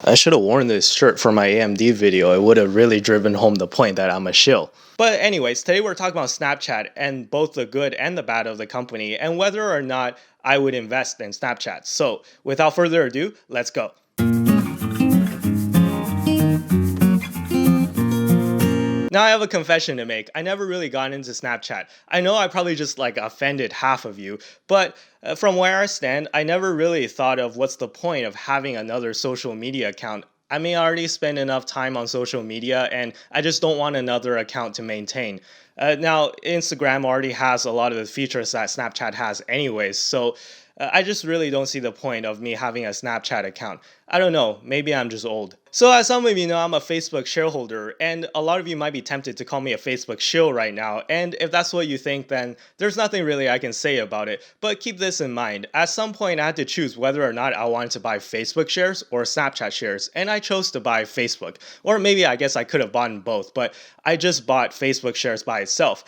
I should have worn this shirt for my AMD video. It would have really driven home the point that I'm a shill. But anyways, today we're talking about Snapchat and both the good and the bad of the company and whether or not I would invest in Snapchat. So without further ado, let's go. Now I have a confession to make. I never really got into Snapchat. I know I probably just offended half of you, but from where I stand, I never really thought of what's the point of having another social media account. I mean, I already spend enough time on social media and I just don't want another account to maintain. Now, Instagram already has a lot of the features that Snapchat has anyways, so I just really don't see the point of me having a Snapchat account. I don't know, maybe I'm just old. So as some of you know, I'm a Facebook shareholder, and a lot of you might be tempted to call me a Facebook shill right now, and if that's what you think, then there's nothing really I can say about it. But keep this in mind, at some point I had to choose whether or not I wanted to buy Facebook shares or Snapchat shares, and I chose to buy Facebook. Or maybe I guess I could have bought both, but I just bought Facebook shares by itself.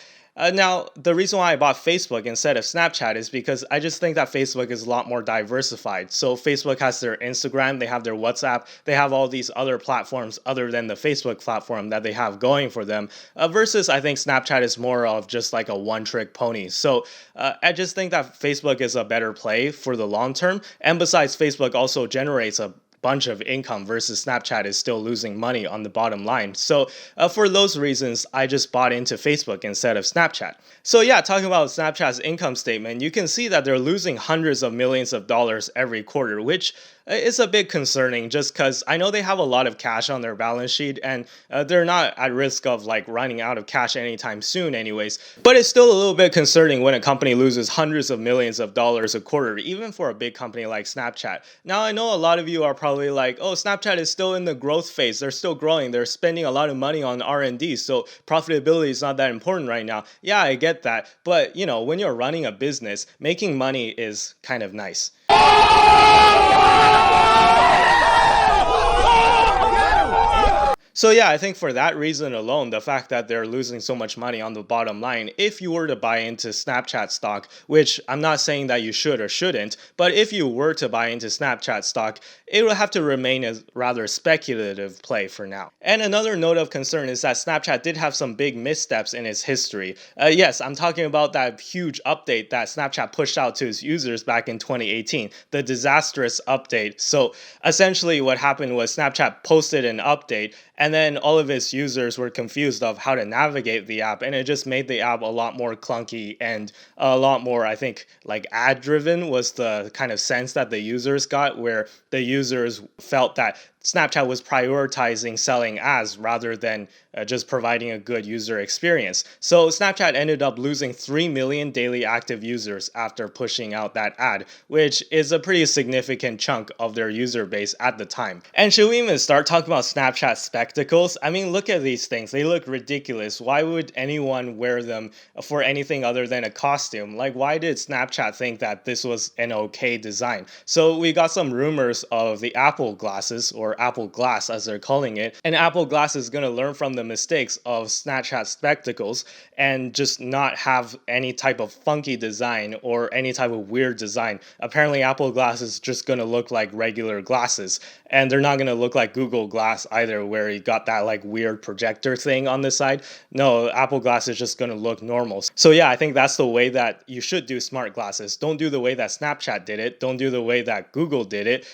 Now, the reason why I bought Facebook instead of Snapchat is because I just think that Facebook is a lot more diversified. So Facebook has their Instagram, they have their WhatsApp, they have all these other platforms other than the Facebook platform that they have going for them. Versus I think Snapchat is more of just like a one-trick pony. So I just think that Facebook is a better play for the long term. And besides, Facebook also generates a bunch of income versus Snapchat is still losing money on the bottom line. So for those reasons, I just bought into Facebook instead of Snapchat. So yeah, talking about Snapchat's income statement, you can see that they're losing hundreds of millions of dollars every quarter, which is a bit concerning just because I know they have a lot of cash on their balance sheet and they're not at risk of running out of cash anytime soon anyways. But it's still a little bit concerning when a company loses hundreds of millions of dollars a quarter, even for a big company like Snapchat. Now I know a lot of you are probably like, oh, Snapchat is still in the growth phase. They're still growing. They're spending a lot of money on R&D, so profitability is not that important right now. Yeah, I get that. But when you're running a business, making money is kind of nice. So yeah, I think for that reason alone, the fact that they're losing so much money on the bottom line, if you were to buy into Snapchat stock, which I'm not saying that you should or shouldn't, but if you were to buy into Snapchat stock, it will have to remain a rather speculative play for now. And another note of concern is that Snapchat did have some big missteps in its history. Yes, I'm talking about that huge update that Snapchat pushed out to its users back in 2018, the disastrous update. So essentially what happened was Snapchat posted an update and then all of its users were confused of how to navigate the app, and it just made the app a lot more clunky and a lot more, I think, ad driven was the kind of sense that the users got, where the users felt that Snapchat was prioritizing selling ads rather than just providing a good user experience. So Snapchat ended up losing 3 million daily active users after pushing out that ad, which is a pretty significant chunk of their user base at the time. And should we even start talking about Snapchat spectacles? I mean, look at these things. They look ridiculous. Why would anyone wear them for anything other than a costume? Why did Snapchat think that this was an okay design? So we got some rumors of the Apple glasses, or Apple Glass as they're calling it, and Apple Glass is going to learn from the mistakes of Snapchat spectacles and just not have any type of funky design or any type of weird design. Apparently Apple Glass is just going to look like regular glasses, and they're not going to look like Google Glass either, where you got that weird projector thing on the side. No, Apple Glass is just going to look normal. So yeah, I think that's the way that you should do smart glasses. Don't do the way that Snapchat did it. Don't do the way that Google did it.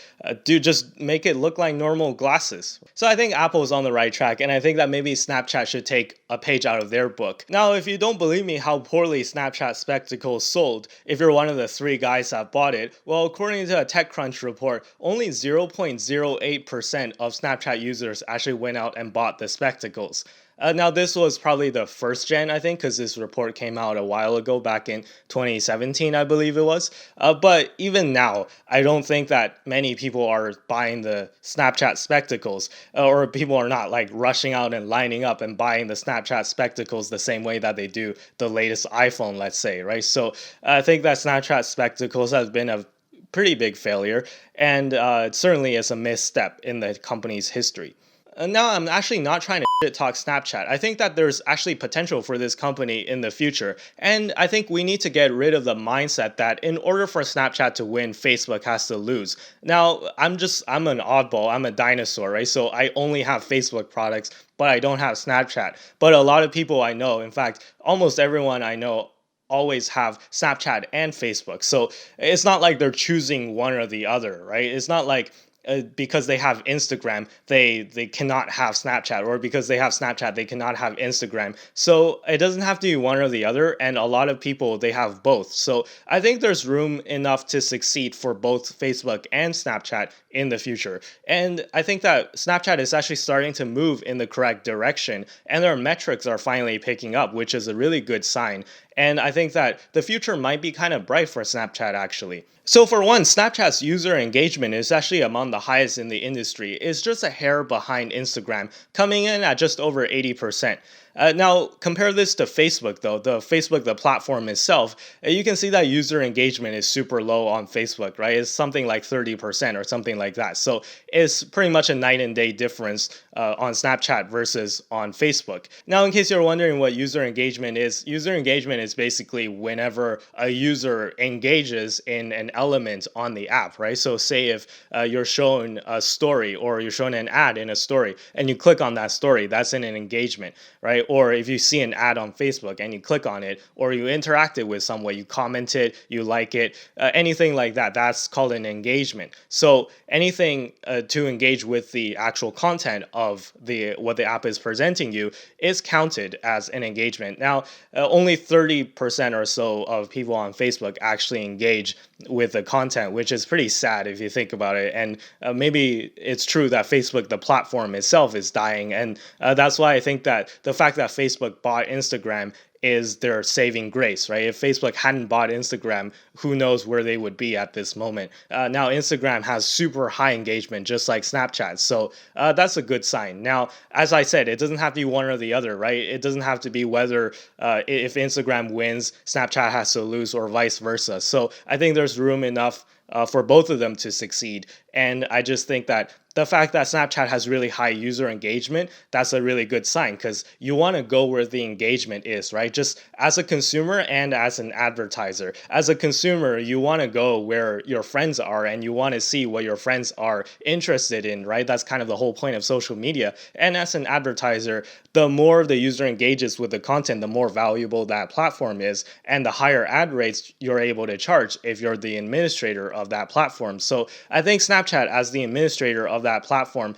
Just make it look like normal glasses. So I think Apple is on the right track, and I think that maybe Snapchat should take a page out of their book. Now, if you don't believe me how poorly Snapchat spectacles sold, if you're one of the 3 guys that bought it, well, according to a TechCrunch report, only 0.08% of Snapchat users actually went out and bought the spectacles. Now, this was probably the first gen, I think, because this report came out a while ago, back in 2017, I believe it was. But even now, I don't think that many people are buying the Snapchat spectacles, or people are not rushing out and lining up and buying the Snapchat spectacles the same way that they do the latest iPhone, let's say, right? So I think that Snapchat spectacles has been a pretty big failure, and it certainly is a misstep in the company's history. Now, I'm actually not trying to shit talk Snapchat. I think that there's actually potential for this company in the future. And I think we need to get rid of the mindset that in order for Snapchat to win, Facebook has to lose. Now, I'm an oddball. I'm a dinosaur, right? So I only have Facebook products, but I don't have Snapchat. But a lot of people I know, in fact, almost everyone I know, always have Snapchat and Facebook. So it's not like they're choosing one or the other, right? It's not like because they have Instagram, they cannot have Snapchat, or because they have Snapchat, they cannot have Instagram. So it doesn't have to be one or the other, and a lot of people they have both. So I think there's room enough to succeed for both Facebook and Snapchat in the future. And I think that Snapchat is actually starting to move in the correct direction, and their metrics are finally picking up, which is a really good sign. And I think that the future might be kind of bright for Snapchat actually. So for one, Snapchat's user engagement is actually among the highest in the industry. It's just a hair behind Instagram, coming in at just over 80%. Now, compare this to Facebook, though. The platform itself, you can see that user engagement is super low on Facebook, right? It's something like 30% or something like that. So it's pretty much a night and day difference on Snapchat versus on Facebook. Now, in case you're wondering what user engagement is basically whenever a user engages in an element on the app, right? So say if you're shown a story or you're shown an ad in a story and you click on that story, that's an engagement, right? Or if you see an ad on Facebook and you click on it, or you interacted with someone, you comment it, you like it, anything like that, that's called an engagement. So anything to engage with the actual content of what the app is presenting you is counted as an engagement. Now, only 30% or so of people on Facebook actually engage with the content, which is pretty sad if you think about it. And maybe it's true that Facebook, the platform itself, is dying. And that's why I think that the fact that Facebook bought Instagram is their saving grace, right? If Facebook hadn't bought Instagram, who knows where they would be at this moment. Now, Instagram has super high engagement, just like Snapchat. So that's a good sign. Now, as I said, it doesn't have to be one or the other, right? It doesn't have to be whether if Instagram wins, Snapchat has to lose, or vice versa. So I think there's room enough for both of them to succeed. And I just think that the fact that Snapchat has really high user engagement, that's a really good sign, because you want to go where the engagement is, right? Just as a consumer and as an advertiser. As a consumer, you want to go where your friends are and you want to see what your friends are interested in, right? That's kind of the whole point of social media. And as an advertiser, the more the user engages with the content, the more valuable that platform is, and the higher ad rates you're able to charge if you're the administrator of that platform. So I think Snapchat, as the administrator of that platform,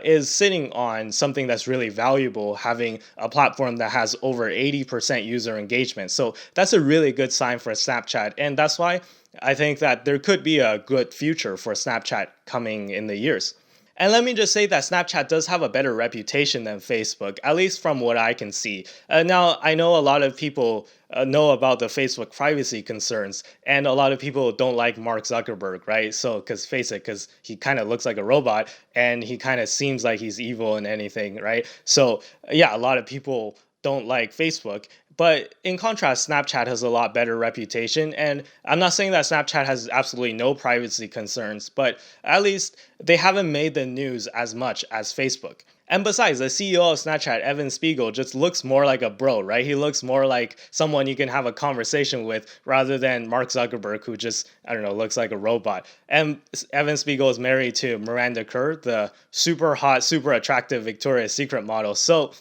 is sitting on something that's really valuable, having a platform that has over 80% user engagement. So that's a really good sign for Snapchat. And that's why I think that there could be a good future for Snapchat coming in the years. And let me just say that Snapchat does have a better reputation than Facebook, at least from what I can see. Now, I know a lot of people know about the Facebook privacy concerns, and a lot of people don't like Mark Zuckerberg, right? So, because he kind of looks like a robot, and he kind of seems like he's evil and anything, right? So, yeah, a lot of people don't like Facebook. But in contrast, Snapchat has a lot better reputation. And I'm not saying that Snapchat has absolutely no privacy concerns, but at least they haven't made the news as much as Facebook. And besides, the CEO of Snapchat, Evan Spiegel, just looks more like a bro, right? He looks more like someone you can have a conversation with rather than Mark Zuckerberg, who just, I don't know, looks like a robot. And Evan Spiegel is married to Miranda Kerr, the super hot, super attractive Victoria's Secret model. So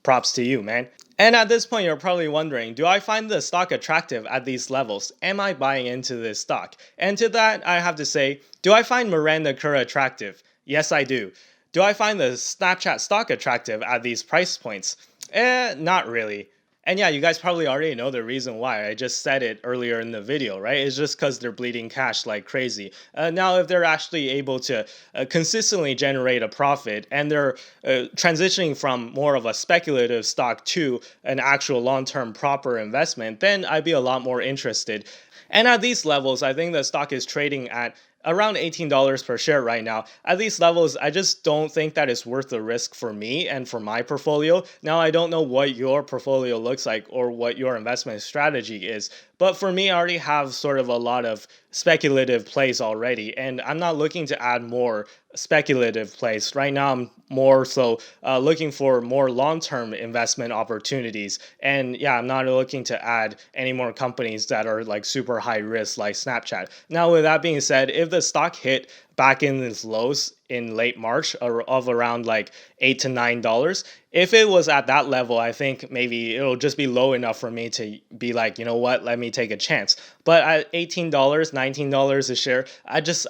props to you, man. And at this point, you're probably wondering, do I find the stock attractive at these levels? Am I buying into this stock? And to that, I have to say, do I find Miranda Kerr attractive? Yes, I do. Do I find the Snapchat stock attractive at these price points? Not really. And yeah, you guys probably already know the reason why. I just said it earlier in the video, right? It's just because they're bleeding cash like crazy. Now, if they're actually able to consistently generate a profit and they're transitioning from more of a speculative stock to an actual long-term proper investment, then I'd be a lot more interested. And at these levels, I think the stock is trading at around $18 per share right now. At these levels, I just don't think that it's worth the risk for me and for my portfolio. Now, I don't know what your portfolio looks like or what your investment strategy is, but for me, I already have sort of a lot of speculative plays already, and I'm not looking to add more speculative place. Right now, I'm more so looking for more long-term investment opportunities. And yeah, I'm not looking to add any more companies that are like super high risk like Snapchat. Now, with that being said, if the stock hit back in its lows in late March of around like $8 to $9, if it was at that level, I think maybe it'll just be low enough for me to be like, you know what, let me take a chance. But at $18, $19 a share,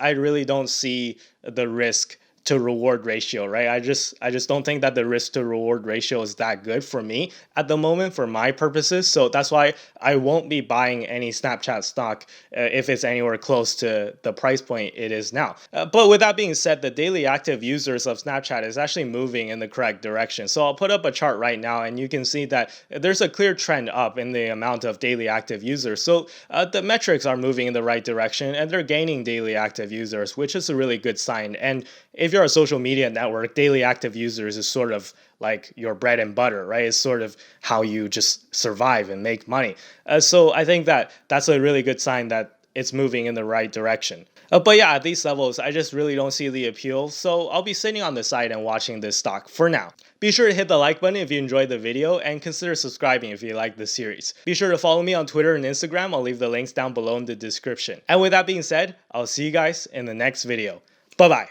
I really don't see the risk to reward ratio, right? I just don't think that the risk to reward ratio is that good for me at the moment for my purposes. So that's why I won't be buying any Snapchat stock if it's anywhere close to the price point it is now. But with that being said, the daily active users of Snapchat is actually moving in the correct direction. So I'll put up a chart right now and you can see that there's a clear trend up in the amount of daily active users. So the metrics are moving in the right direction and they're gaining daily active users, which is a really good sign. And if you're a social media network, daily active users is sort of like your bread and butter, right? It's sort of how you just survive and make money. So I think that that's a really good sign that it's moving in the right direction. But yeah, at these levels, I just really don't see the appeal. So I'll be sitting on the side and watching this stock for now. Be sure to hit the like button if you enjoyed the video and consider subscribing if you like the series. Be sure to follow me on Twitter and Instagram. I'll leave the links down below in the description. And with that being said, I'll see you guys in the next video. Bye bye.